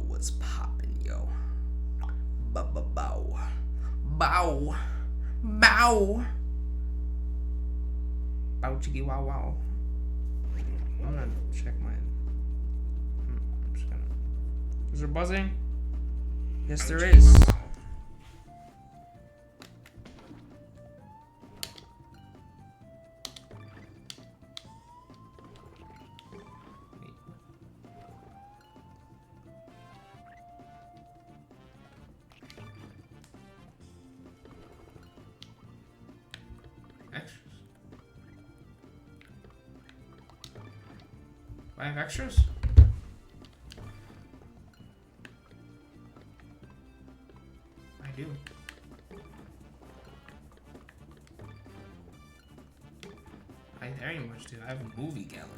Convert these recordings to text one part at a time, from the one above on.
What's poppin', yo? Bow, bow, bow, bow, bow, chiggy, wow, wow. I'm gonna check my. I'm just gonna. Is there buzzing? Yes, there is. Extras. I have extras? I do. I very much do. I have a movie gallery.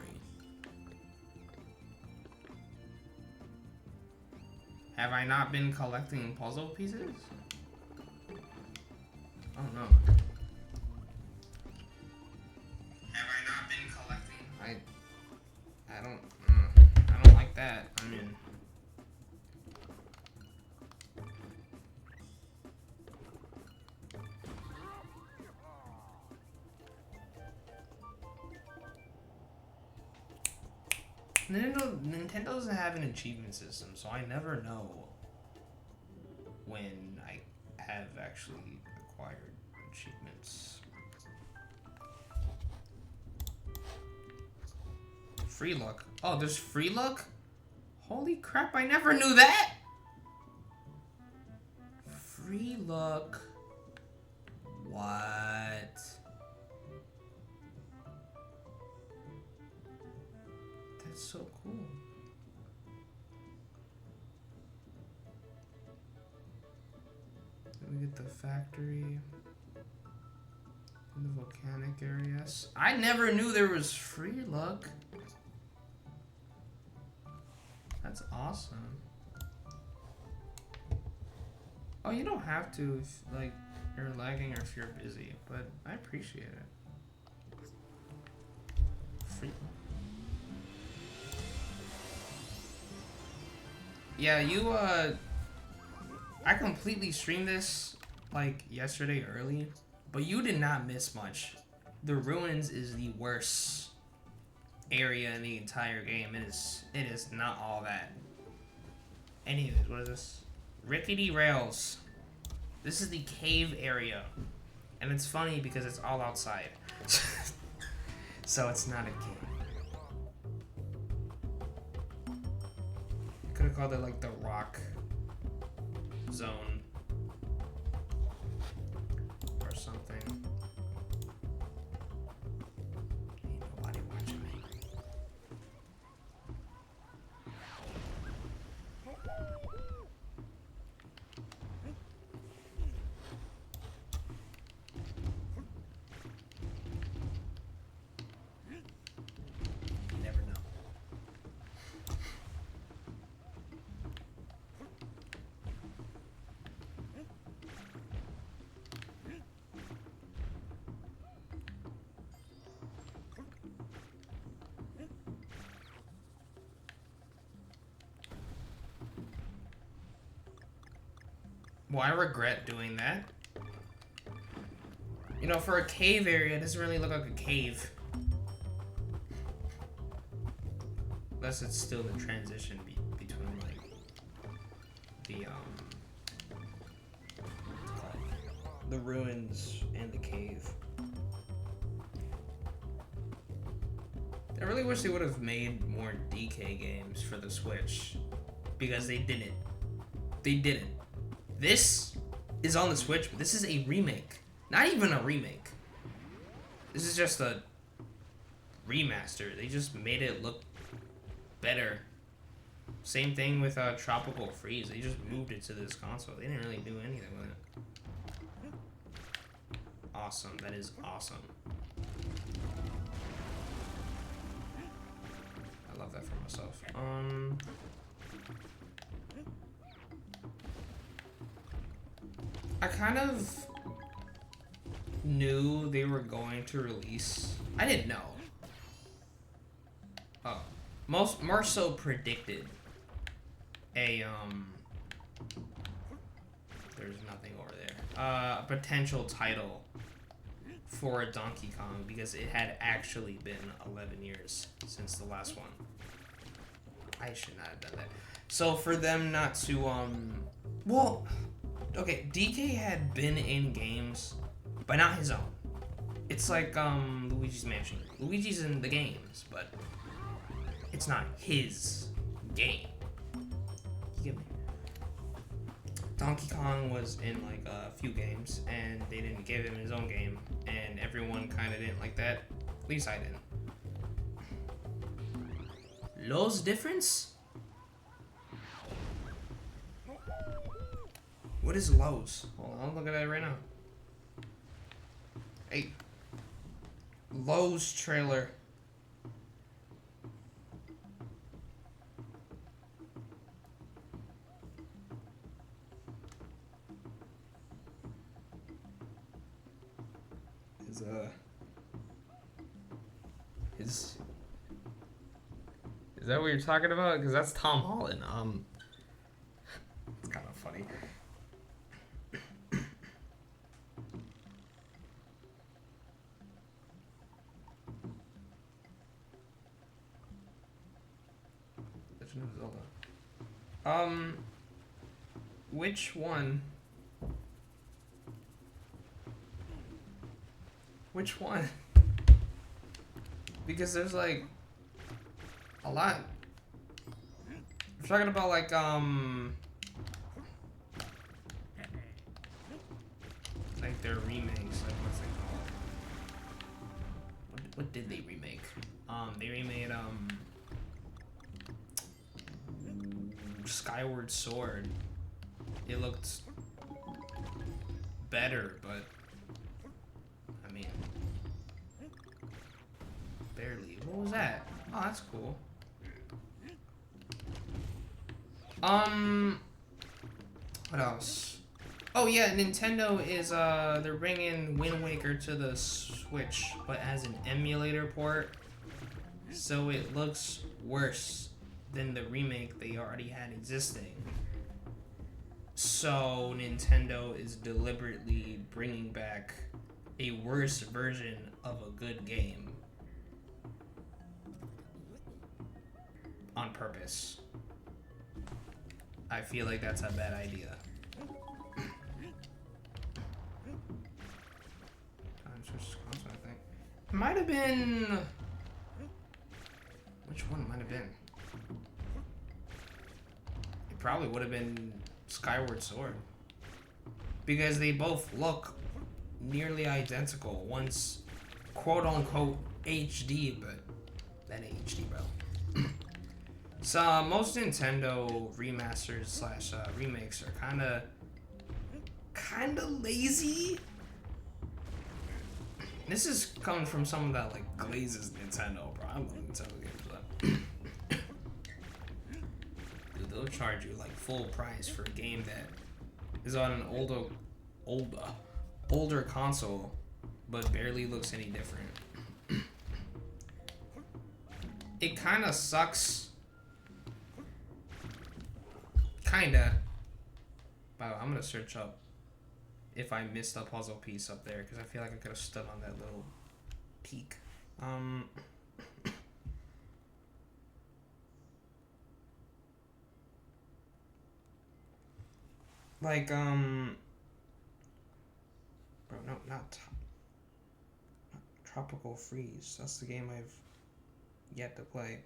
Have I not been collecting puzzle pieces? Oh no. Have I not been collecting? I don't like that. I mean, Nintendo doesn't have an achievement system, so I never know when I have actually acquired achievements. Free luck. Oh, there's free luck? Holy crap, I never knew that! Free luck. What? That's so cool. Then we get the factory. The volcanic areas. I never knew there was free luck. That's awesome. Oh, you don't have to if, like, you're lagging or if you're busy, but I appreciate it. Free. Yeah, I completely streamed this, like, yesterday early, but you did not miss much. The Ruins is the worst area in the entire game. It is not all that. Anyways, what is this? Rickety Rails. This is the cave area. And it's funny because it's all outside. So it's not a cave. Could have called it like the rock zone. Or something. Ain't nobody watching me. You never know. Well, I regret doing that. You know, for a cave area, it doesn't really look like a cave. Unless it's still the transition between, like, the, what's it called? The ruins and the cave. I really wish they would have made more DK games for the Switch. Because they didn't. They didn't. This is on the Switch, but this is a remake. Not even a remake. This is just a remaster. They just made it look better. Same thing with Tropical Freeze. They just moved it to this console. They didn't really do anything with it. Awesome. That is awesome. I love that for myself. I kind of knew they were going to release. I didn't know. Oh, more so predicted a there's nothing over there. A potential title for a Donkey Kong because it had actually been 11 years since the last one. I should not have done that. So for them not to well, okay, DK had been in games, but not his own. It's like Luigi's Mansion. Luigi's in the games, but it's not his game. You get me? Donkey Kong was in like a few games, and they didn't give him his own game, and everyone kind of didn't like that. At least I didn't. Los difference? What is Lowe's? Hold on, look at that right now. Hey, Lowe's trailer. Is that what you're talking about? Because that's Tom Holland. It's kind of funny. Legend of Zelda. Which one? Which one? Because there's like a lot. We're talking about like their remakes. Like what's it called? What did they remake? They remade Skyward Sword. It looked better, but I mean, barely. What was that? Oh, that's cool. What else? Oh yeah, Nintendo is they're bringing Wind Waker to the Switch, but as an emulator port, so it looks worse than the remake they already had existing. So Nintendo is deliberately bringing back a worse version of a good game on purpose. I feel like that's a bad idea. I think. Might have been. Which one might have been? It probably would have been Skyward Sword. Because they both look nearly identical. One's quote unquote HD, but that ain't HD, bro. So most Nintendo remasters slash remakes are kind of lazy. This is coming from someone that like glazes Nintendo, bro. I love Nintendo games, but dude, they'll charge you like full price for a game that is on an older console, but barely looks any different. It kind of sucks. Kinda. Wow, I'm gonna search up if I missed a puzzle piece up there, because I feel like I could have stood on that little peak. Like, bro, no, not Tropical Freeze. That's the game I've yet to play.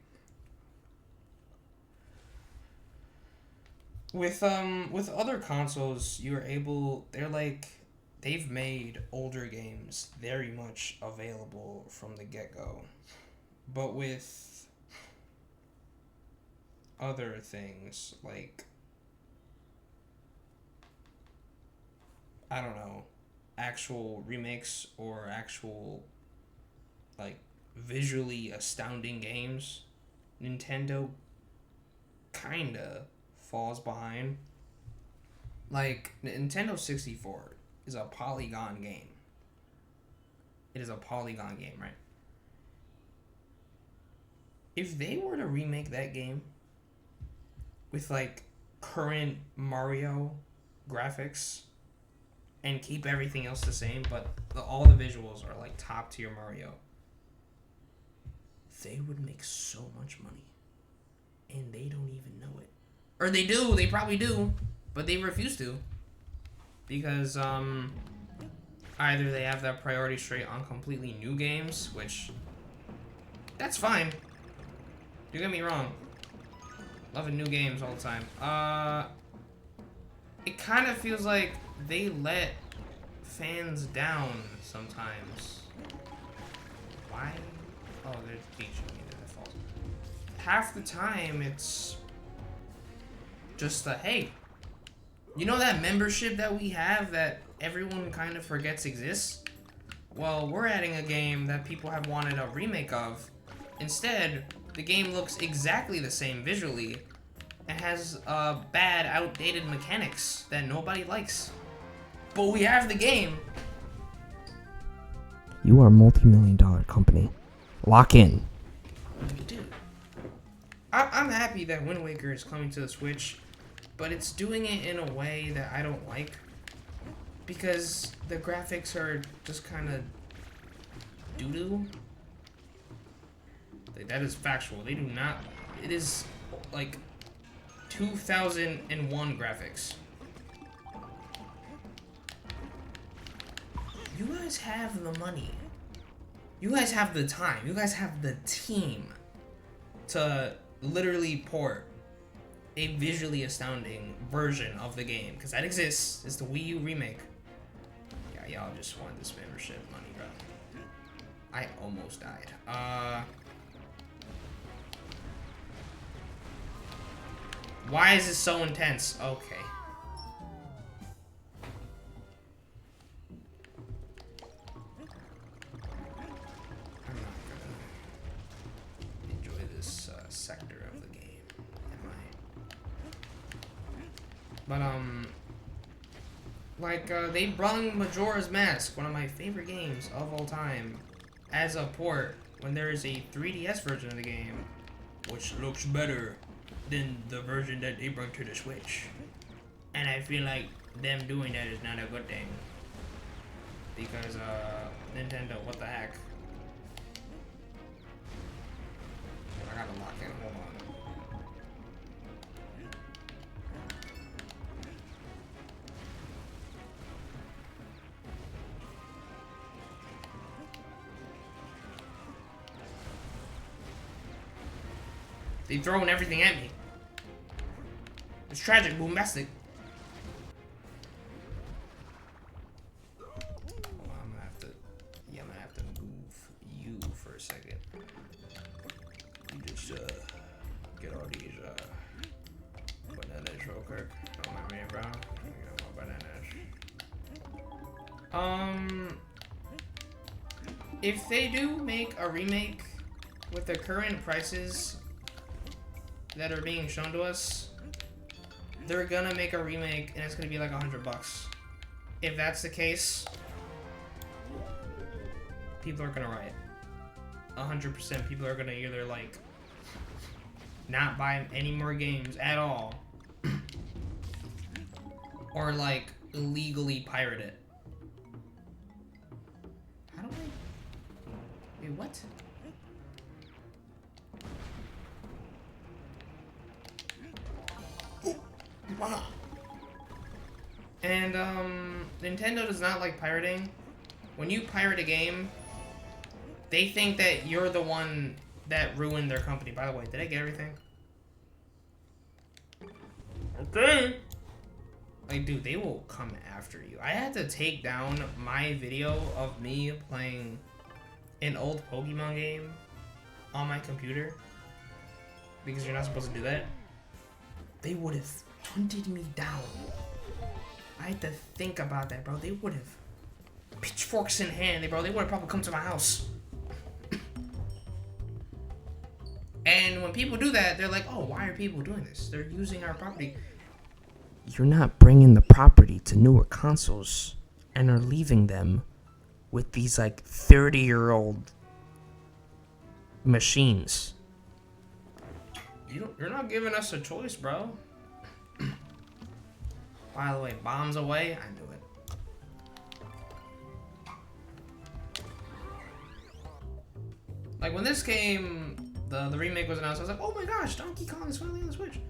With other consoles, they've made older games very much available from the get-go. But with other things, like, I don't know, actual remakes or actual, like, visually astounding games, Nintendo kinda falls behind. Like, Nintendo 64 is a polygon game. It is a polygon game, right? if they were to remake that game with like current Mario graphics and keep everything else the same, but all the visuals are like top tier Mario, they would make so much money. And they don't even know it. Or they do, they probably do, but they refuse to. Because either they have that priority straight on completely new games, which that's fine. Don't get me wrong. Loving new games all the time. It kind of feels like they let fans down sometimes. Why? Oh, they're teaching me the default. Half the time, it's just the, hey, you know that membership that we have that everyone kind of forgets exists? Well, we're adding a game that people have wanted a remake of. Instead, the game looks exactly the same visually and has bad, outdated mechanics that nobody likes. But we have the game. You are a multi-million-dollar company. Lock in. We do. I'm happy that Wind Waker is coming to the Switch, but it's doing it in a way that I don't like. Because the graphics are just kind of doo-doo. That is factual. They do not... It is, like, 2001 graphics. You guys have the money. You guys have the time. You guys have the team to literally port a visually astounding version of the game. Because that exists. It's the Wii U remake. Yeah, y'all just want this membership money, bro. I almost died. Why is this so intense? Okay. I'm not gonna enjoy this sector of the game, am I? But, like, they brung Majora's Mask, one of my favorite games of all time, as a port when there is a 3DS version of the game, which looks better than the version that they brought to the Switch. And I feel like them doing that is not a good thing. Because, Nintendo, what the heck? I gotta lock in, hold on. They've thrown everything at me. It's tragic, bombastic. Hold on, I'm gonna have to move you for a second. You just get all these bananas real quick. Don't mind me, bro. Get my bananas. If they do make a remake with the current prices that are being shown to us, they're gonna make a remake and it's gonna be like $100. If that's the case, people are gonna riot. 100% people are gonna either like not buy any more games at all or like illegally pirate it. How do I... Wait, what? Wow. And Nintendo does not like pirating. When you pirate a game, they think that you're the one that ruined their company. By the way, did I get everything? Okay. Like, dude, they will come after you. I had to take down my video of me playing an old Pokemon game on my computer because you're not supposed to do that. They would have hunted me down. I had to think about that, bro. They would have, pitchforks in hand, they would have probably come to my house. And when people do that, they're like, oh, why are people doing this? They're using our property. You're not bringing the property to newer consoles and are leaving them with these like 30-year-old machines. You're not giving us a choice, bro. By the way, bombs away. I knew it. Like when this game, the remake was announced, I was like, oh my gosh, Donkey Kong is finally on the Switch.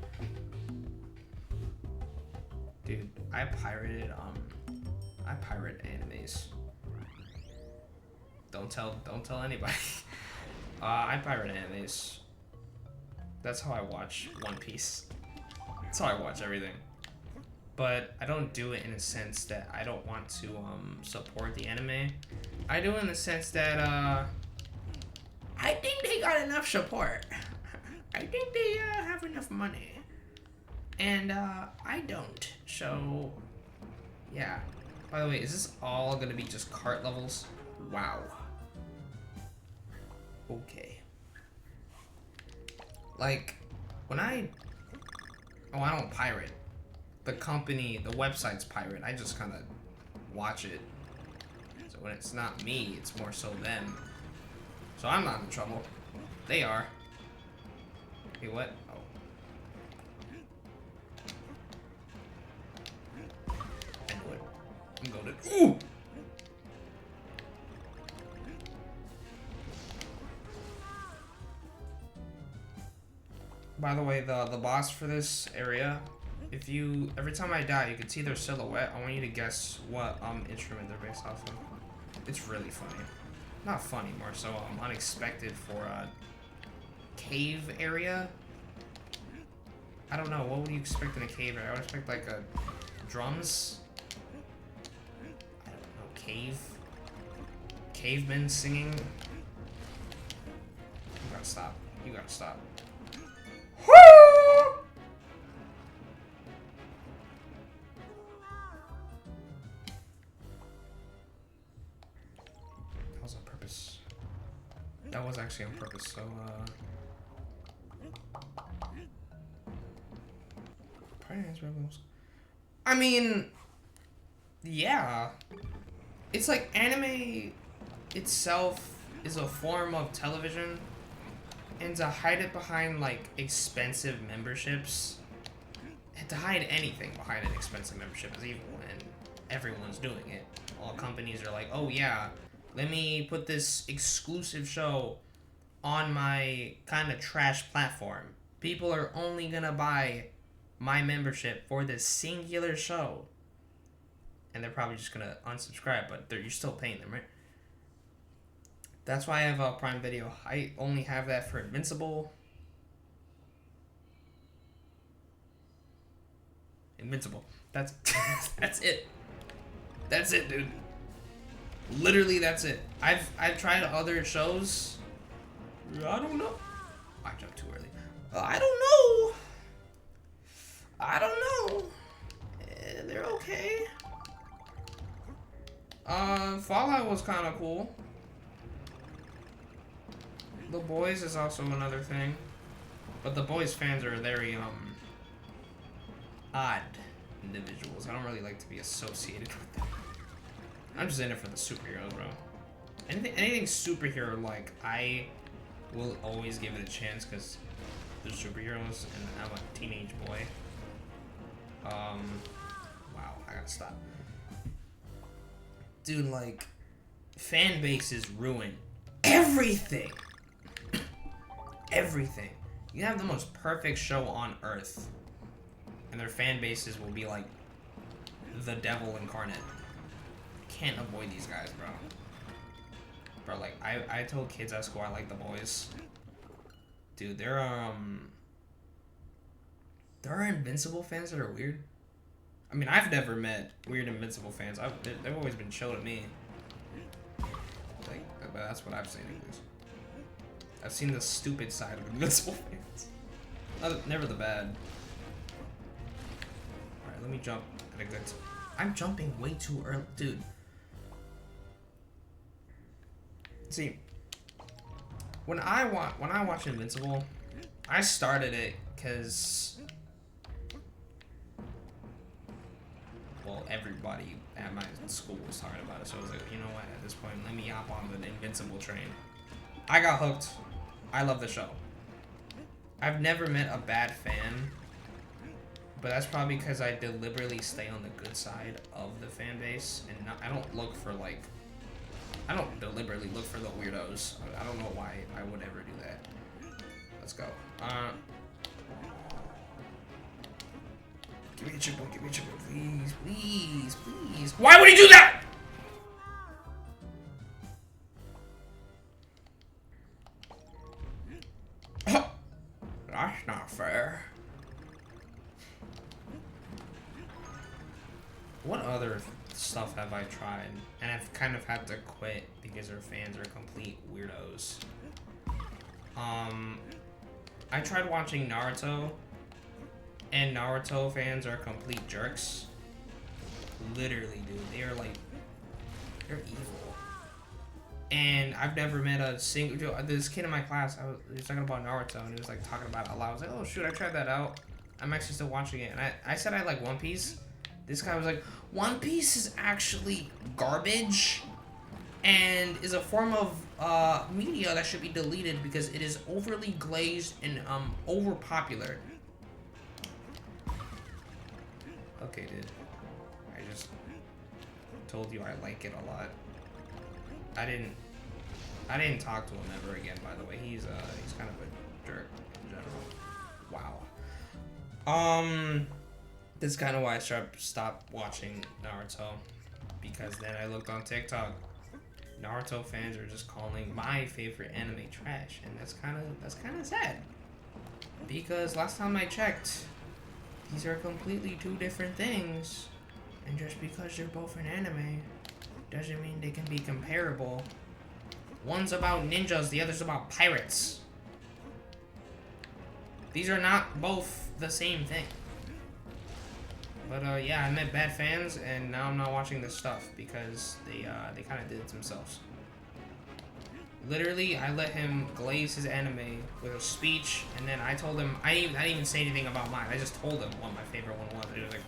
Dude, I pirate animes. Don't tell anybody. I pirate animes. That's how I watch One Piece. That's how I watch everything. But I don't do it in a sense that I don't want to support the anime. I do it in the sense that I think they got enough support. I think they have enough money. And I don't. So yeah. By the way, is this all gonna be just cart levels? Wow. Okay. Like, when I don't pirate. The company, the website's pirate. I just kind of watch it. So when it's not me, it's more so them. So I'm not in trouble. They are. Hey, what? Oh. I knew it. I'm going to. Ooh! By the way, the boss for this area, every time I die, you can see their silhouette. I want you to guess what instrument they're based off of. It's really funny. Not funny, more so unexpected for a cave area. I don't know, what would you expect in a cave area? I would expect like a drums. I don't know, cavemen singing. You gotta stop. You gotta stop. That was on purpose. That was actually on purpose, so I mean, yeah. It's like anime itself is a form of television, and to hide it behind like expensive memberships, and to hide anything behind an expensive membership is evil, and everyone's doing it. All companies are like, oh yeah, let me put this exclusive show on my kind of trash platform. People are only gonna buy my membership for this singular show, and they're probably just gonna unsubscribe, but you're still paying them, right? That's why I have Prime Video. I only have that for Invincible. That's that's it. That's it, dude. Literally, that's it. I've tried other shows. I don't know. I jumped too early. I don't know. They're okay. Fallout was kind of cool. The Boys is also another thing, but The Boys fans are very odd individuals. I don't really like to be associated with them. I'm just in it for the superheroes, bro. Anything superhero like, I will always give it a chance because they're superheroes and I'm a teenage boy. Wow, I gotta stop. Dude, like, fan bases ruin everything. Everything. You have the most perfect show on earth, and their fan bases will be like the devil incarnate. Can't avoid these guys, bro. Bro, like, I told kids at school I like The Boys. Dude, there are Invincible fans that are weird. I mean, I've never met weird Invincible fans. They've always been chill to me. Like, but that's what I've seen at least. I've seen the stupid side of Invincible fans. Never the bad. Alright, let me jump at a good time. I'm jumping way too early. Dude. See, when I watch Invincible, I started it because, well, everybody at my school was talking about it, so I was like, you know what, at this point, let me hop on the Invincible train. I got hooked. I love the show. I've never met a bad fan, but that's probably because I deliberately stay on the good side of the fan base, and I don't look for like, I don't deliberately look for the weirdos. I don't know why I would ever do that. Let's go. Give me a chip, please, please, please. Why would he do that? That's not fair. What other stuff have I tried? And I've kind of had to quit because our fans are complete weirdos. I tried watching Naruto, and Naruto fans are complete jerks. Literally, dude. They are like, they're evil. And I've never met a single, this kid in my class, he was talking about Naruto, and he was like talking about it a lot. I was like, oh shoot, I tried that out. I'm actually still watching it. And I said I like One Piece. This guy was like, One Piece is actually garbage and is a form of media that should be deleted because it is overly glazed and overpopular. Okay, dude. I just told you I like it a lot. I didn't talk to him ever again, by the way. He's kind of a jerk in general. Wow. That's kind of why I stopped watching Naruto, because then I looked on TikTok. Naruto fans are just calling my favorite anime trash, and that's kind of sad. Because last time I checked, these are completely two different things, and just because they're both an anime doesn't mean they can be comparable. One's about ninjas, the other's about pirates. These are not both the same thing. But yeah, I met bad fans, and now I'm not watching this stuff because they kind of did it themselves. Literally, I let him glaze his anime with a speech, and then I told him, I didn't even say anything about mine. I just told him what my favorite one was. He was like,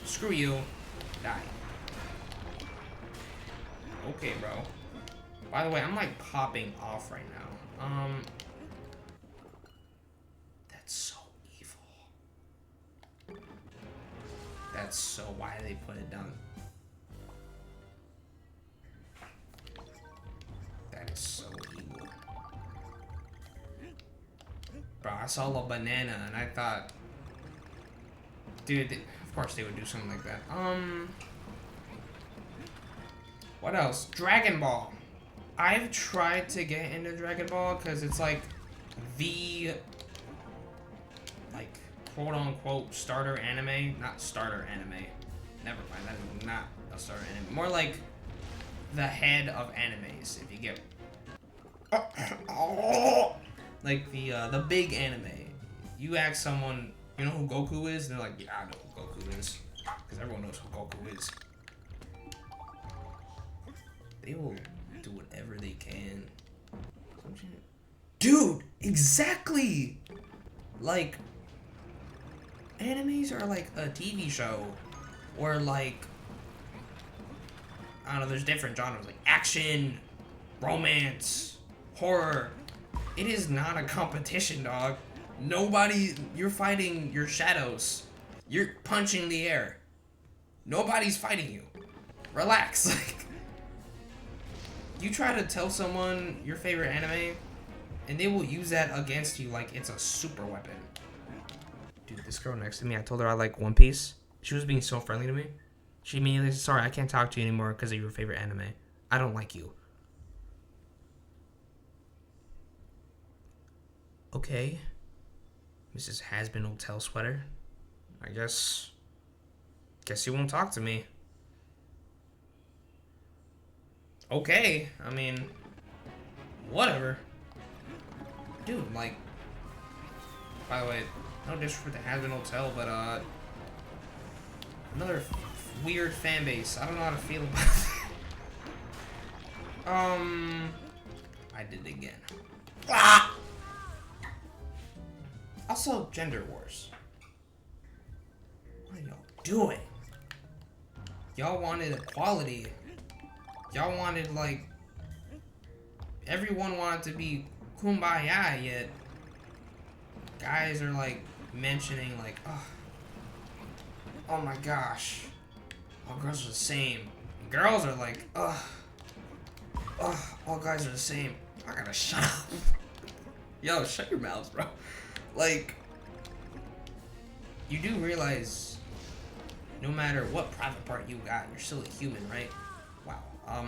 screw you, die. Okay, bro. By the way, I'm like popping off right now. That's so evil. That's so why they put it down. That is so evil. Bro, I saw a banana and I thought, dude, of course they would do something like that. What else? Dragon Ball. I've tried to get into Dragon Ball because it's like the, like, quote-unquote starter anime. Not starter anime. Never mind, that is not a starter anime. More like the head of animes, if you get... like the big anime. You ask someone, you know who Goku is? And they're like, yeah, I know who Goku is. Because everyone knows who Goku is. They will do whatever they can. Dude, exactly! Like, animes are like a TV show. Or like, I don't know, there's different genres. Like action, romance, horror. It is not a competition, dog. Nobody, you're fighting your shadows. You're punching the air. Nobody's fighting you. Relax. Like, you try to tell someone your favorite anime, and they will use that against you like it's a super weapon. Dude, this girl next to me, I told her I like One Piece. She was being so friendly to me. She immediately said, sorry, I can't talk to you anymore because of your favorite anime. I don't like you. Okay. Mrs. Has-Been Hotel Sweater. I guess you won't talk to me. Okay, I mean, whatever. Dude, like, by the way, no disrespect to Has-Been Hotel, but, another weird fan base. I don't know how to feel about it. I did it again. Ah! Also, gender wars. What are y'all doing? Y'all wanted equality. Y'all wanted, like, everyone wanted to be kumbaya, yet guys are like mentioning like, oh my gosh, all girls are the same. And girls are like, all guys are the same. I gotta shut up. Yo, shut your mouths, bro. Like, you do realize no matter what private part you got, you're still a human, right? Wow. I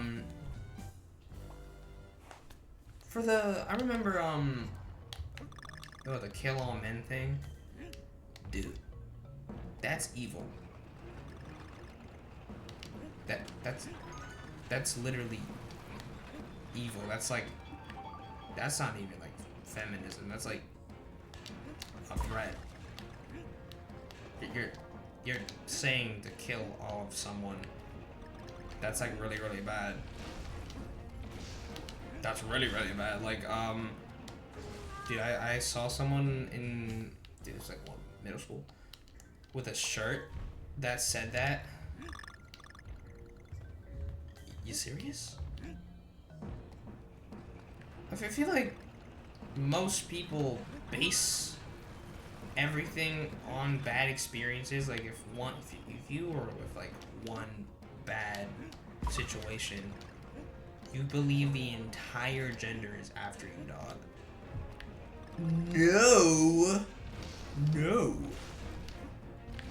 remember, the kill all men thing. Dude, that's evil. That's literally evil. That's like, that's not even like feminism. That's like a threat. You're saying to kill all of someone. That's like really, really bad. That's really, really bad. Like, dude, I saw someone in, dude, it was like, what, middle school? With a shirt that said that. You serious? I feel like most people base everything on bad experiences. Like, if you were with like one bad situation, you believe the entire gender is after you, dog. No.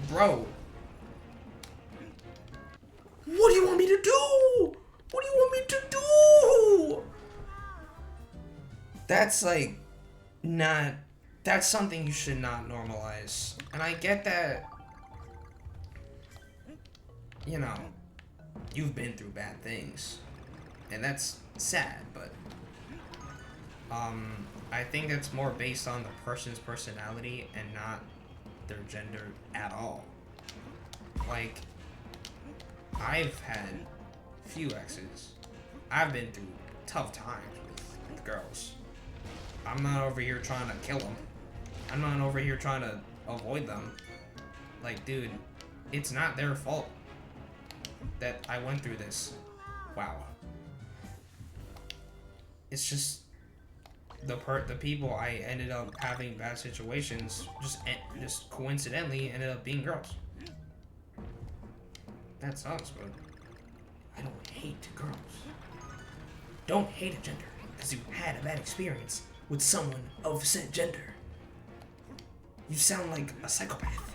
Bro. What do you want me to do? What do you want me to do? That's like not, that's something you should not normalize. And I get that, you know, you've been through bad things. And that's sad, but I think it's more based on the person's personality and not their gender at all. Like, I've had few exes. I've been through tough times with girls. I'm not over here trying to kill them. I'm not over here trying to avoid them. Like, dude, it's not their fault that I went through this. Wow. It's just the people I ended up having bad situations just coincidentally ended up being girls. That sucks, but I don't hate girls. Don't hate a gender because you had a bad experience with someone of said gender. You sound like a psychopath.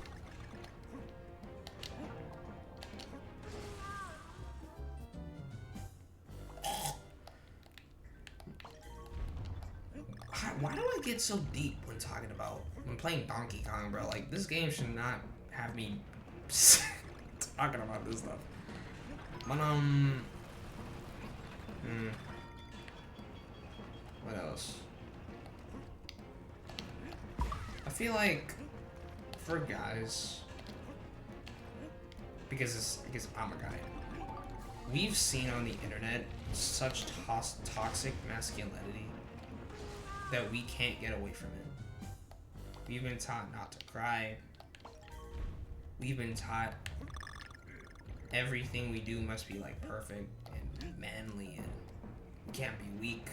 Why do I get so deep when playing Donkey Kong, bro? Like, this game should not have me talking about this stuff. But, what else? I feel like, for guys, because I'm a guy, we've seen on the internet such toxic masculinity that we can't get away from it. We've been taught not to cry. We've been taught everything we do must be like perfect and manly and we can't be weak.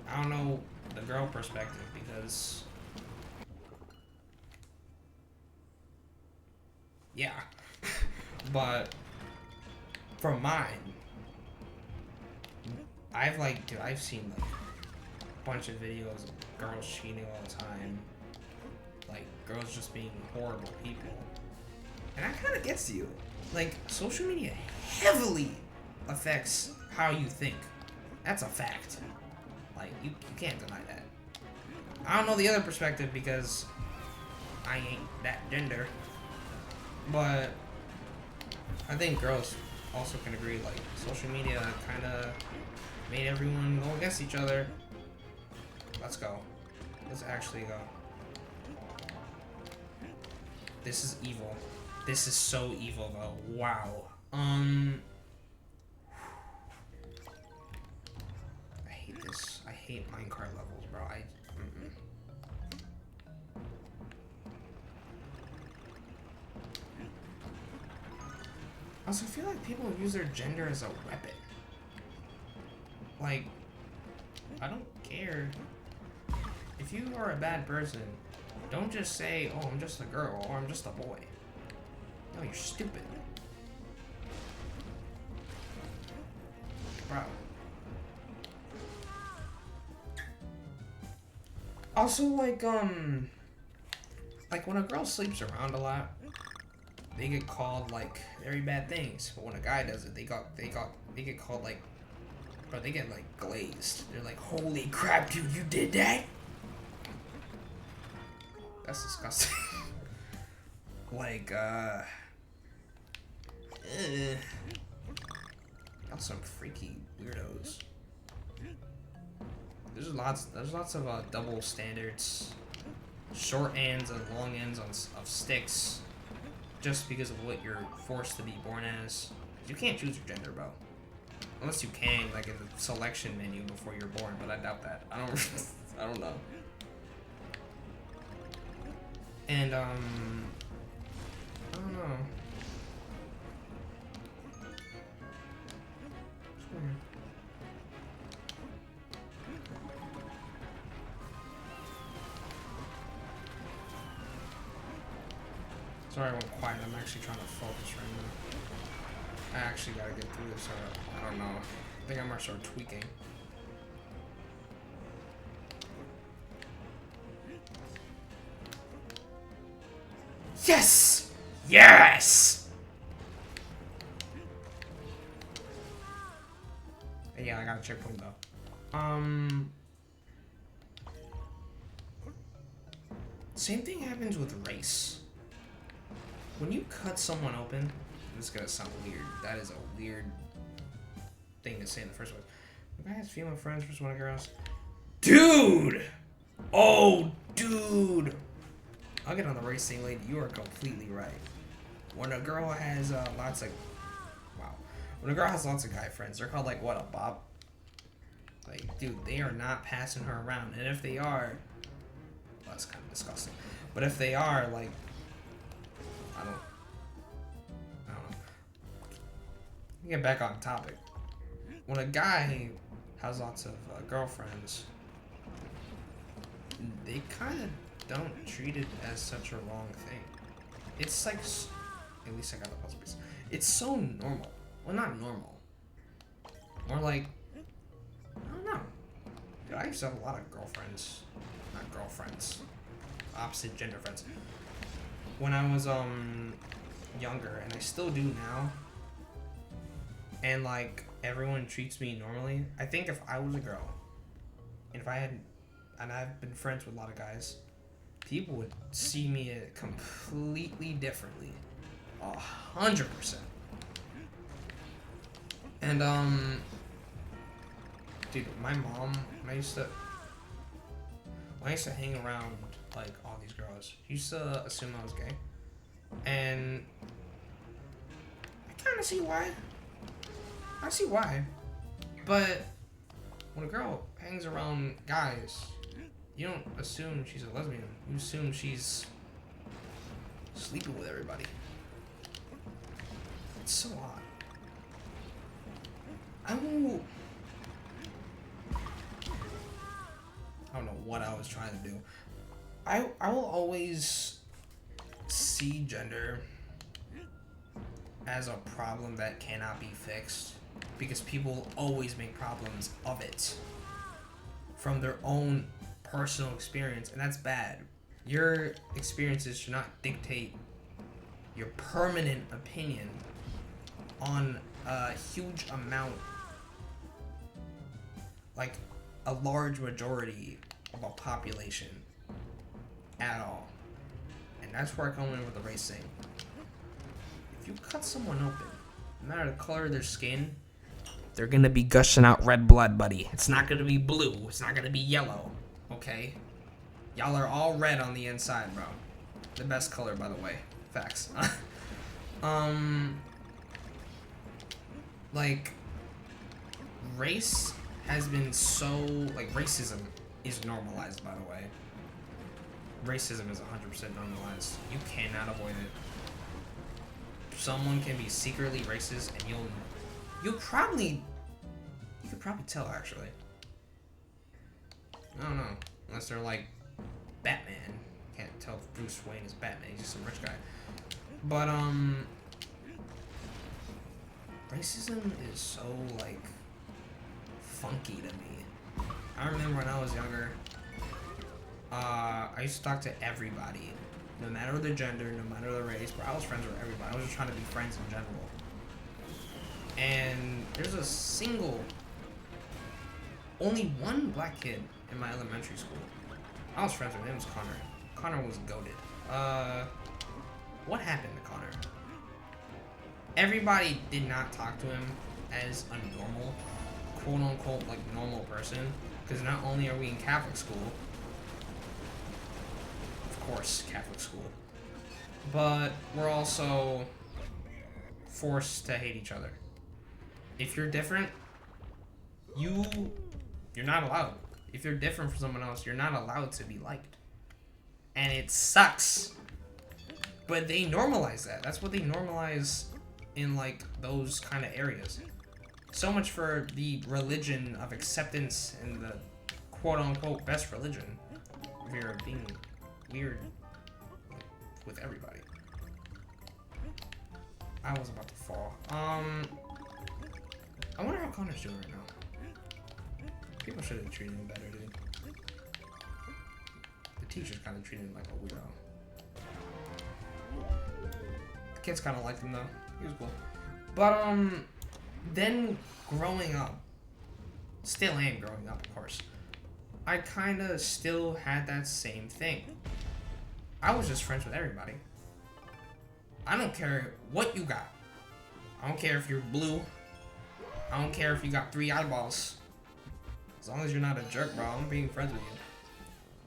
I don't know the girl perspective because, yeah, but from mine, I've seen like bunch of videos of girls cheating all the time, like girls just being horrible people, and that kind of gets to you. Like, social media heavily affects how you think. That's a fact. Like, you can't deny that. I don't know the other perspective because I ain't that gender, but I think girls also can agree, like, social media kind of made everyone go against each other. Let's go. Let's actually go. This is evil. This is so evil, though. Wow. I hate this. I hate minecart levels, bro. Also, I feel like people use their gender as a weapon. Like, I don't care if if you are a bad person, don't just say, oh, I'm just a girl or I'm just a boy. No, you're stupid. Bro. Also, like when a girl sleeps around a lot, they get called like very bad things. But when a guy does it, they get called like, bro, they get like glazed. They're like, holy crap, dude, you did that? That's disgusting. Like, y'all some freaky weirdos. There's lots of double standards, short ends and long ends of sticks, just because of what you're forced to be born as. You can't choose your gender, bro. Unless you can, like in the selection menu before you're born, but I doubt that. I don't know. And I don't know. Sorry I went quiet, I'm actually trying to focus right now. I actually gotta get through this, or I don't know. I think I might start tweaking. Yes! Yes! Yeah, I got a checkpoint though. Same thing happens with race. When you cut someone open, this is gonna sound weird. That is a weird thing to say in the first place. The guy has female friends versus one of girls. Dude! Oh, dude! I'll get on the race thing later. You are completely right. When a girl has lots of... Wow. When a girl has lots of guy friends, they're called like, what, a bop? Like, dude, they are not passing her around. And if they are... Well, that's kind of disgusting. But if they are, like... I don't know. Get back on topic. When a guy has lots of girlfriends, they kind of don't treat it as such a wrong thing. It's like, at least I got the puzzle piece. It's so normal. Well, not normal. More like, I don't know. Dude, I used to have a lot of girlfriends. Not girlfriends. Opposite gender friends. When I was younger, and I still do now, and like everyone treats me normally. I think if I was a girl, and if I had, and I've been friends with a lot of guys, people would see me completely differently, 100%. And dude, my mom, when I used to hang around like all these girls, she used to assume I was gay, and I kind of see why. I see why, but when a girl hangs around guys, you don't assume she's a lesbian. You assume she's sleeping with everybody. It's so odd. I don't know what I was trying to do. I will always see gender as a problem that cannot be fixed, because people always make problems of it from their own personal experience, and that's bad. Your experiences should not dictate your permanent opinion on a huge amount, like a large majority of a population at all. And that's where I come in with the race thing. If you cut someone open, no matter the color of their skin, they're gonna be gushing out red blood, buddy. It's not gonna be blue. It's not gonna be yellow. Okay? Y'all are all red on the inside, bro. The best color, by the way. Facts. Like, race has been so, like, racism is normalized, by the way. Racism is 100% normalized. You cannot avoid it. Someone can be secretly racist, and you could probably tell, actually. I don't know, unless they're like Batman. Can't tell if Bruce Wayne is Batman. He's just some rich guy. But racism is so like funky to me. I remember when I was younger, I used to talk to everybody, no matter their gender, no matter their race. But I was friends with everybody. I was just trying to be friends in general. And there's only one black kid in my elementary school. I was friends with him. It was Connor. Connor was goated. What happened to Connor? Everybody did not talk to him as a normal, quote unquote, like normal person. Because not only are we in Catholic school, of course, Catholic school, but we're also forced to hate each other. If you're different, you're not allowed. If you're different from someone else, you're not allowed to be liked. And it sucks. But they normalize that. That's what they normalize in like those kind of areas. So much for the religion of acceptance and the quote unquote best religion. If you're being weird with everybody. I was about to fall. I wonder how Connor's doing right now. People should have treated him better, dude. The teachers kind of treated him like a weirdo. The kids kind of liked him though. He was cool. But then growing up, still am growing up, of course. I kind of still had that same thing. I was just friends with everybody. I don't care what you got. I don't care if you're blue. I don't care if you got 3 eyeballs. As long as you're not a jerk, bro, I'm being friends with you.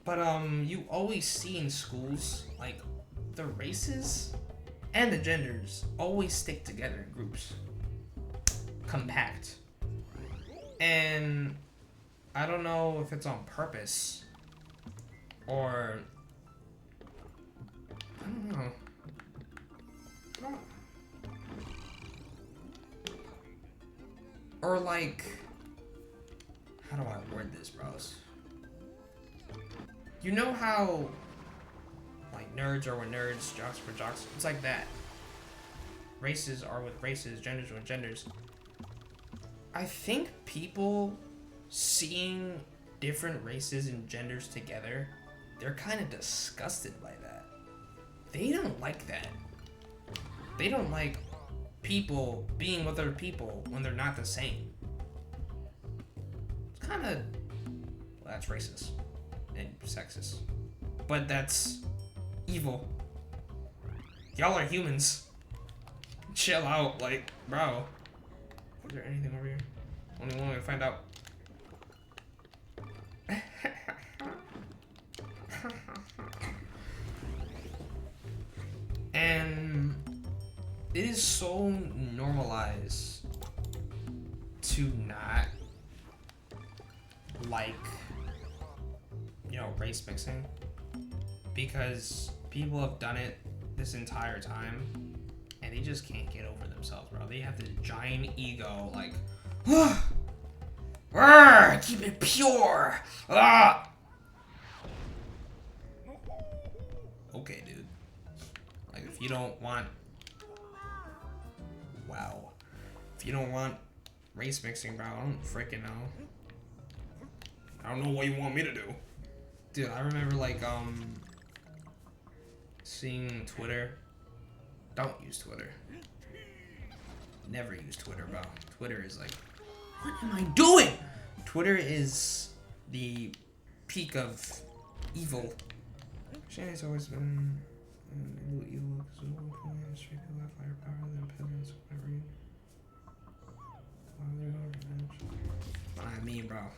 But you always see in schools, like, the races and the genders always stick together in groups. Compact. And I don't know if it's on purpose or I don't know. Or like, how do I word this, bros? You know how like nerds are with nerds, jocks for jocks? It's like that. Races are with races, genders with genders. I think people seeing different races and genders together, they're kind of disgusted by that. They don't like that. They don't like people being with other people when they're not the same. It's kind of, well, that's racist and sexist. But that's evil. Y'all are humans. Chill out, like, bro. Is there anything over here? Only one way to find out. And it is so normalized to not like, you know, race mixing, because people have done it this entire time and they just can't get over themselves, bro. They have this giant ego, like, keep it pure. Okay, dude. Like, if you don't want, wow, if you don't want race mixing, bro, I don't freaking know. I don't know what you want me to do. Dude, I remember, like, seeing Twitter. Don't use Twitter. Never use Twitter, bro. Twitter is like, what am I doing? Twitter is the peak of evil. Shana's always been evil because straight people have firepower than peasants, whatever. I mean, bro.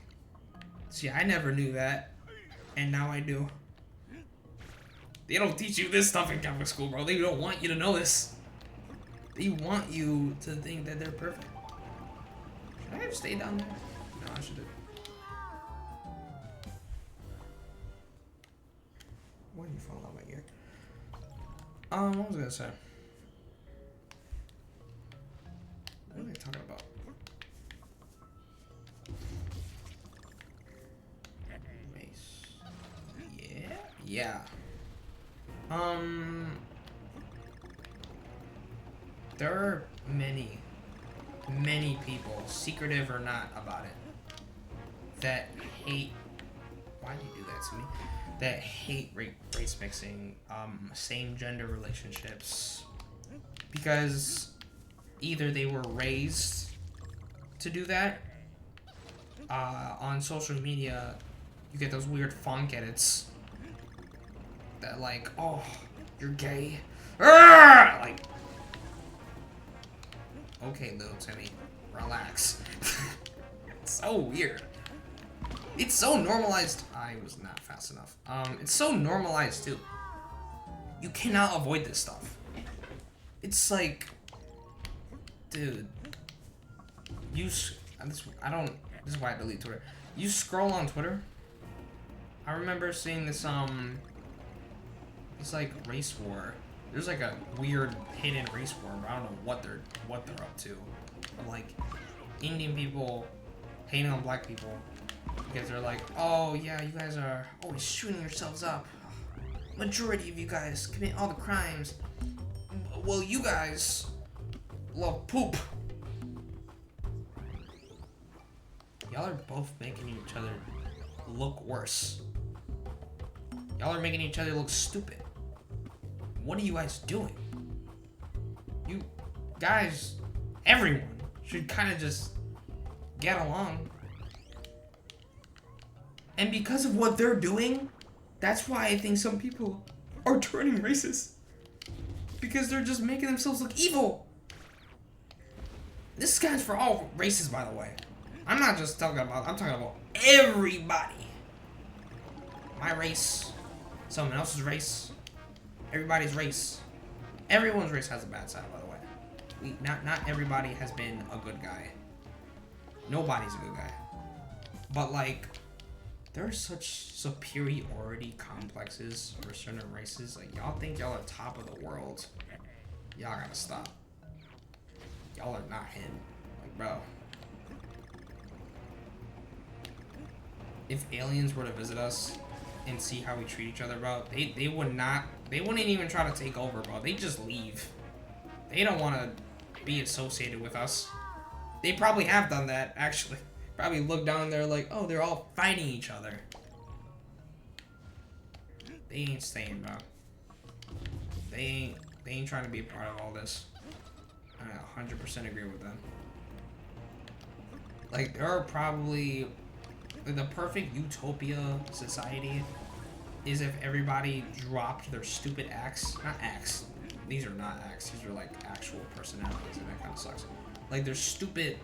See, I never knew that, and now I do. They don't teach you this stuff in Catholic school, bro. They don't want you to know this. They want you to think that they're perfect. Should I have stayed down there? No, I should have. Why did you fall out my ear? What was I gonna say? What am I talking about? Race. Yeah. There are many, many people, secretive or not about it, that hate. Why do you do that to me? That hate race mixing, same gender relationships, because either they were raised to do that. On social media, you get those weird funk edits that like, oh, you're gay. Arrgh! Like, okay, little Timmy, relax. It's so weird. It's so normalized. I was not fast enough. It's so normalized too. You cannot avoid this stuff. It's like, dude, I don't. This is why I delete Twitter. You scroll on Twitter. I remember seeing this it's like race war. There's like a weird hidden race war. But I don't know what they're up to. But like Indian people hating on black people because they're like, oh yeah, you guys are always shooting yourselves up. Majority of you guys commit all the crimes. Well, you guys love poop. Y'all are both making each other look worse. Y'all are making each other look stupid. What are you guys doing? You guys, everyone should kind of just get along. And because of what they're doing, that's why I think some people are turning racist. Because they're just making themselves look evil. This guy's for all races, by the way. I'm not just talking about, I'm talking about everybody. My race, someone else's race, everybody's race. Everyone's race has a bad side, by the way. Not everybody has been a good guy. Nobody's a good guy. But like, there's such superiority complexes for certain races. Like, y'all think y'all are top of the world. Y'all gotta stop. Y'all are not him. Like, bro. If aliens were to visit us and see how we treat each other, bro, they wouldn't even try to take over, bro. They just leave. They don't want to be associated with us. They probably have done that, actually. Probably look down there like, oh, they're all fighting each other. They ain't staying, bro. They ain't trying to be a part of all this. I 100% agree with them. Like, there are probably... the perfect utopia society is if everybody dropped their stupid acts. Not acts. These are not acts. These are like actual personalities, and that kind of sucks. Like, their stupid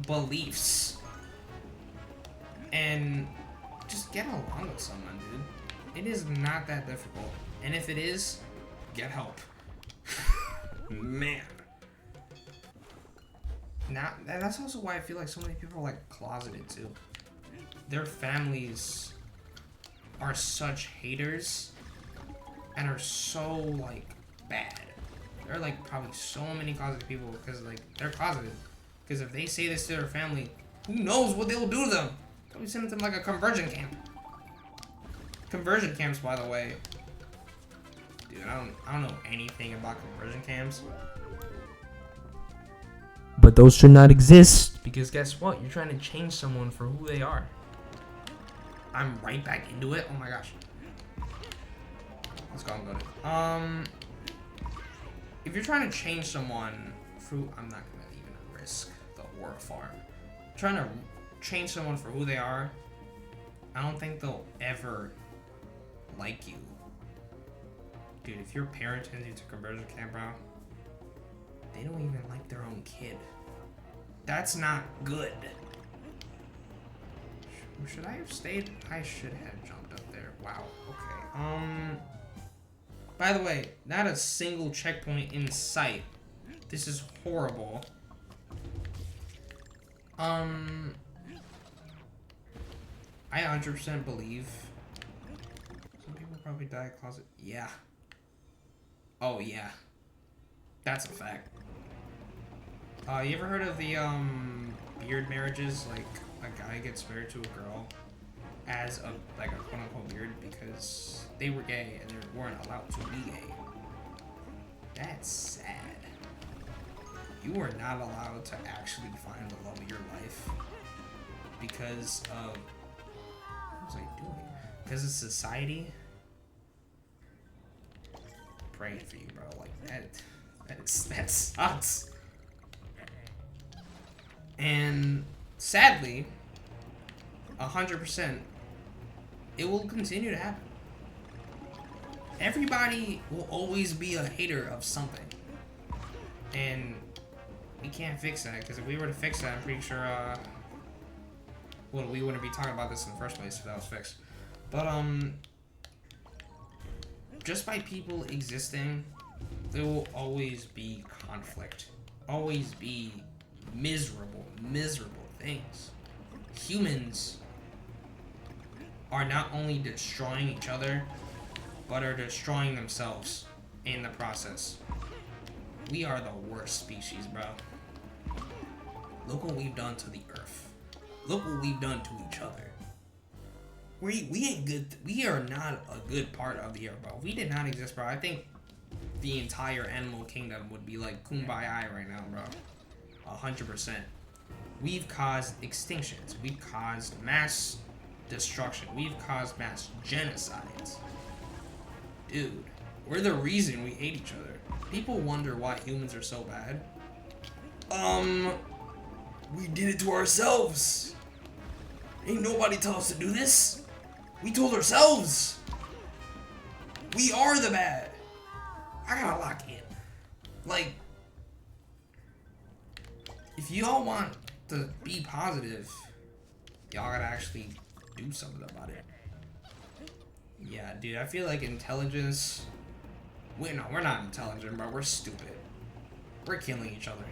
beliefs. And just get along with someone, dude. It is not that difficult. And if it is, get help. Man. Now, that's also why I feel like so many people are like closeted too. Their families are such haters and are so like bad. There are like probably so many closeted people because like they're closeted. Because if they say this to their family, who knows what they'll do to them? Probably send them like a conversion camp. Conversion camps, by the way. Dude, I don't know anything about conversion camps. But those should not exist. Because guess what? You're trying to change someone for who they are. I'm right back into it. Oh my gosh. Let's go and go to if you're trying to change someone through, I'm not gonna even risk the war farm. Trying to change someone for who they are, I don't think they'll ever like you. Dude, if your parent sends you to conversion camp, bro, they don't even like their own kid. That's not good. Should I have stayed? I should have jumped up there. Wow. Okay. By the way, not a single checkpoint in sight. This is horrible. I 100% believe some people probably die closet. Yeah. Oh yeah. That's a fact. You ever heard of the beard marriages? Like, a guy gets married to a girl as a like a quote unquote beard because they were gay and they weren't allowed to be gay. That's sad. you are not allowed to actually find the love of your life because of what was I doing? Because of society. Praying for you, bro. Like that sucks. And sadly, 100%, it will continue to happen. Everybody will always be a hater of something. And we can't fix that, because if we were to fix that, I'm pretty sure, well, we wouldn't be talking about this in the first place if that was fixed. But, just by people existing, there will always be conflict. Always be miserable things. Humans are not only destroying each other, but are destroying themselves in the process. We are the worst species, bro. Look what we've done to the earth. Look what we've done to each other. We ain't good. We are not a good part of the earth, bro. If we did not exist, bro, I think the entire animal kingdom would be like kumbaya right now, bro. 100%. We've caused extinctions. We've caused mass destruction. We've caused mass genocides. Dude, we're the reason we hate each other. People wonder why humans are so bad. We did it to ourselves. Ain't nobody tell us to do this. We told ourselves. We are the bad. I gotta lock in. Like, if y'all want to be positive, y'all gotta actually do something about it. Yeah, dude, I feel like intelligence... Wait, no, we're not intelligent, bro. We're stupid. We're killing each other.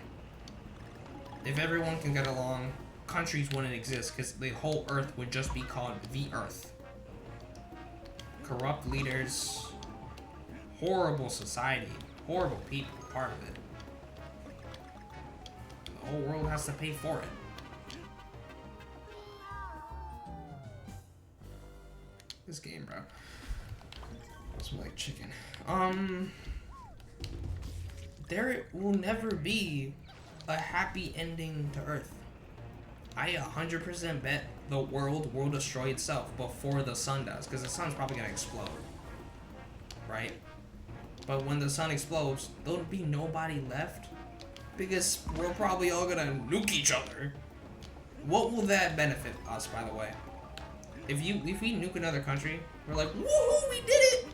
If everyone can get along, countries wouldn't exist, because the whole Earth would just be called the Earth. Corrupt leaders, horrible society, horrible people, part of it. The whole world has to pay for it. This game, bro. Smells like chicken. There will never be a happy ending to Earth. I 100% bet the world will destroy itself before the sun does, because the sun's probably gonna explode, right? But when the sun explodes, there'll be nobody left, because we're probably all gonna nuke each other. What will that benefit us, by the way? If we nuke another country, we're like, woohoo, we did it!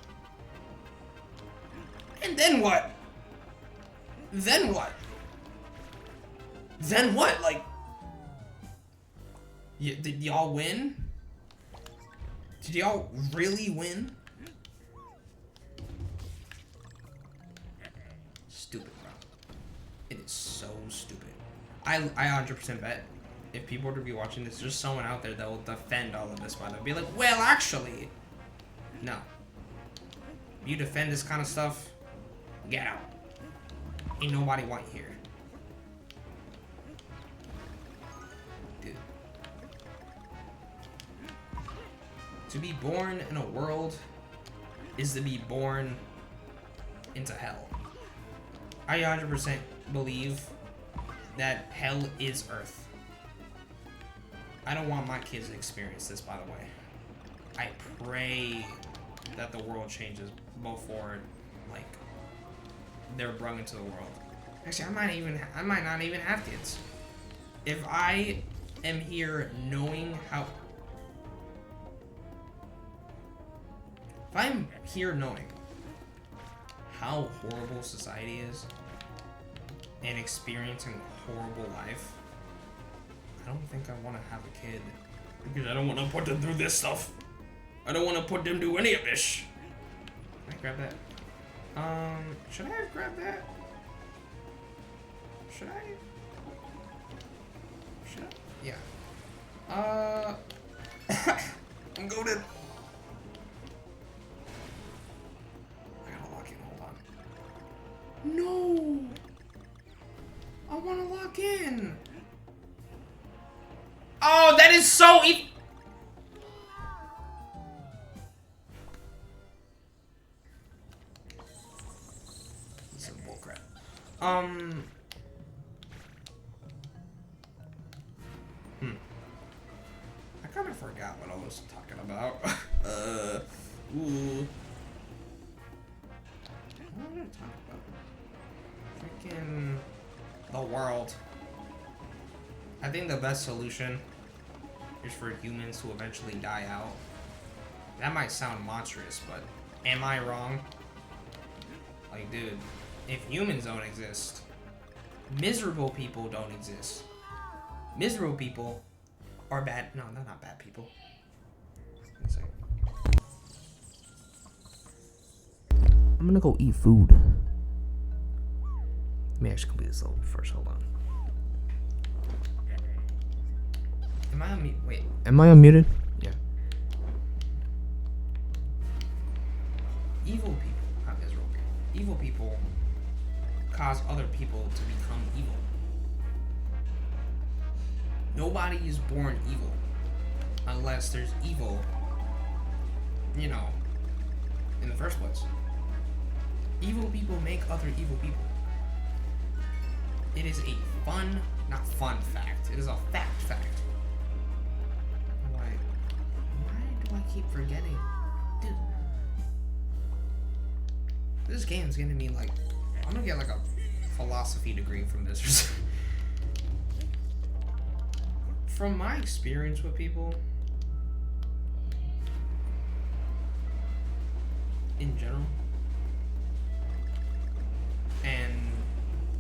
And then what? Then what? Then what? Like, did y'all win? Did y'all really win? Stupid, bro. It is so stupid. I 100% bet if people were to be watching this, there's someone out there that will defend all of this, by the way. Be like, well, actually, no. You defend this kind of stuff, get out. Ain't nobody want you here. Dude. To be born in a world is to be born into hell. I 100% believe that hell is Earth. I don't want my kids to experience this, by the way. I pray that the world changes before, like, they're brought into the world. Actually, I might not even have kids. If I am here knowing how... If I'm here knowing how horrible society is and experiencing horrible life, I don't think I want to have a kid. Because I don't want to put them through this stuff. I don't want to put them through any of this. Can I grab that? Should I have grabbed that? Should I? Should I? Yeah. I'm goated. I gotta lock in, hold on. No! I wanna lock in! Oh, that is so This is bullcrap. knows what I'm talking about. Ooh. What am I talking about? Freaking the world. I think the best solution is for humans to eventually die out. That might sound monstrous, but am I wrong? Like, dude, if humans don't exist, miserable people don't exist. Miserable people are bad. No, they're not bad people. I'm gonna go eat food. Let me actually complete this level first. Hold on. Am I on mute? Wait. Am I unmuted? Yeah. Evil people, not miserable people. Evil people cause other people to become evil. Nobody is born evil unless there's evil, you know, in the first place. Evil people make other evil people. It is a fun, not fun fact. It is a fact. Why do I keep forgetting? Dude. This game's gonna be like, I'm gonna get like a philosophy degree from this or something. From my experience with people, in general, and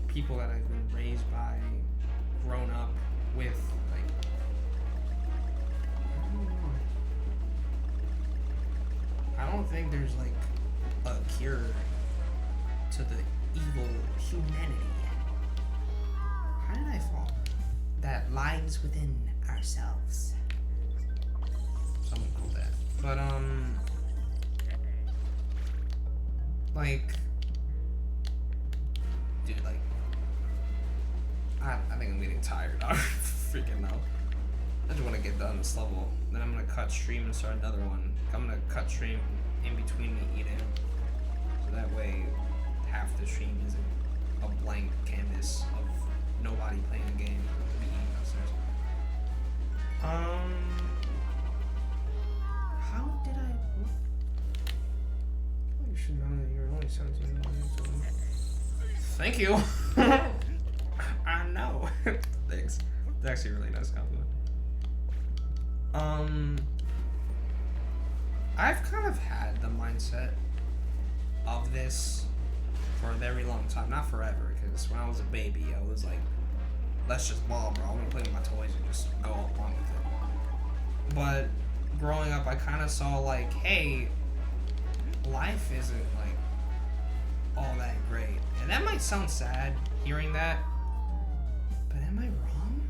people that I've been raised by, grown up with, like, I don't think there's like a cure to the evil humanity. How did I fall? That lies within ourselves. Someone called that. But like, dude, like, I think I'm getting tired. I freaking know. I just want to get done this level. Then I'm gonna cut stream and start another one. I'm gonna cut stream in between me eating, so that way half the stream isn't a blank canvas of nobody playing a game. Me eating upstairs. How did I? You should know that you're only 17. Thank you. I know. Thanks. It's actually a really nice compliment. I've kind of had the mindset of this for a very long time. Not forever, because when I was a baby, I was like, let's just ball, bro. I want to play with my toys and just go along with it. But growing up, I kind of saw like, hey, life isn't like all that great. And that might sound sad hearing that, but am I wrong?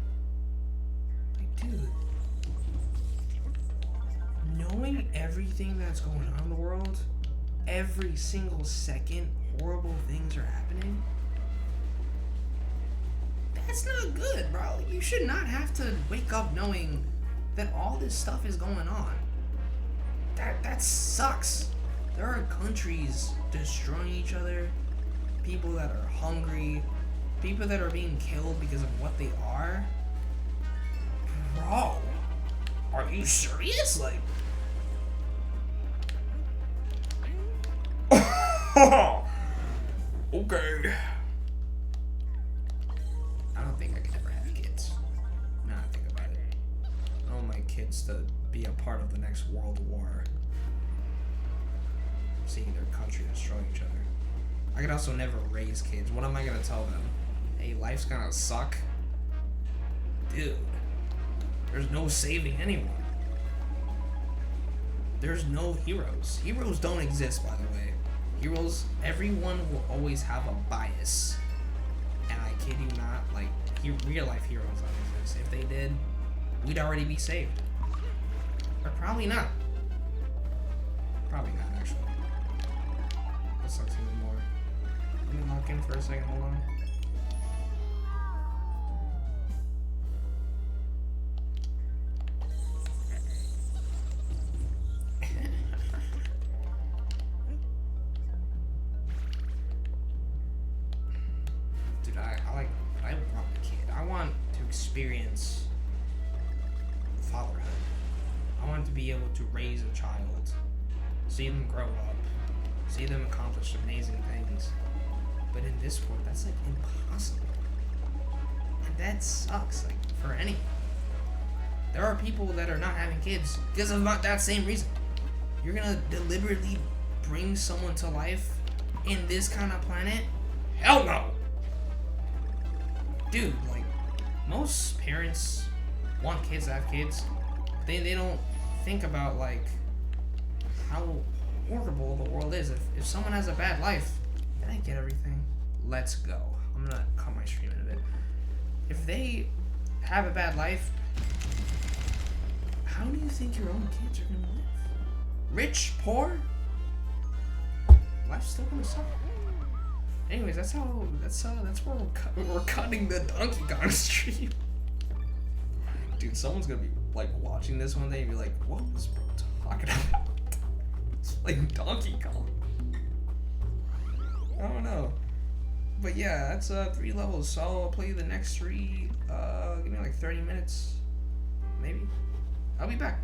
Like, dude, knowing everything that's going on in the world, every single second, horrible things are happening. That's not good, bro. You should not have to wake up knowing that all this stuff is going on. That sucks. There are countries destroying each other, people that are hungry, people that are being killed because of what they are. Bro, are you serious? Like, okay. I don't think I could ever have kids. Now I think about it. I want my kids to be a part of the next world war. Seeing their country destroy each other. I could also never raise kids. What am I gonna tell them? Hey, life's gonna suck? Dude, there's no saving anyone. There's no heroes. Heroes don't exist, by the way. Heroes, everyone will always have a bias. And I kid you not, like, real life heroes don't exist. If they did, we'd already be saved. But probably not. Probably not, actually. That sucks even more. Let me lock in for a second, hold on. Dude, I want a kid. I want to experience fatherhood. I want to be able to raise a child, see them grow up, see them accomplish amazing things. But in this world, that's like impossible. And that sucks, like, for anyone. There are people that are not having kids because of not that same reason. You're gonna deliberately bring someone to life in this kind of planet? Hell no! Dude, like, most parents want kids to have kids. They don't think about, like, how horrible the world is. If someone has a bad life, then I get everything. Let's go. I'm gonna cut my stream in a bit. If they have a bad life, how do you think your own kids are gonna live? Rich, poor? Life's still gonna suck. Anyways, that's where we're cutting the Donkey Kong stream. Dude, someone's gonna be like watching this one day and be like, what was bro talking about? It's like Donkey Kong. I don't know. But yeah, that's 3 levels, so I'll play the next 3. Give me like 30 minutes. Maybe. I'll be back.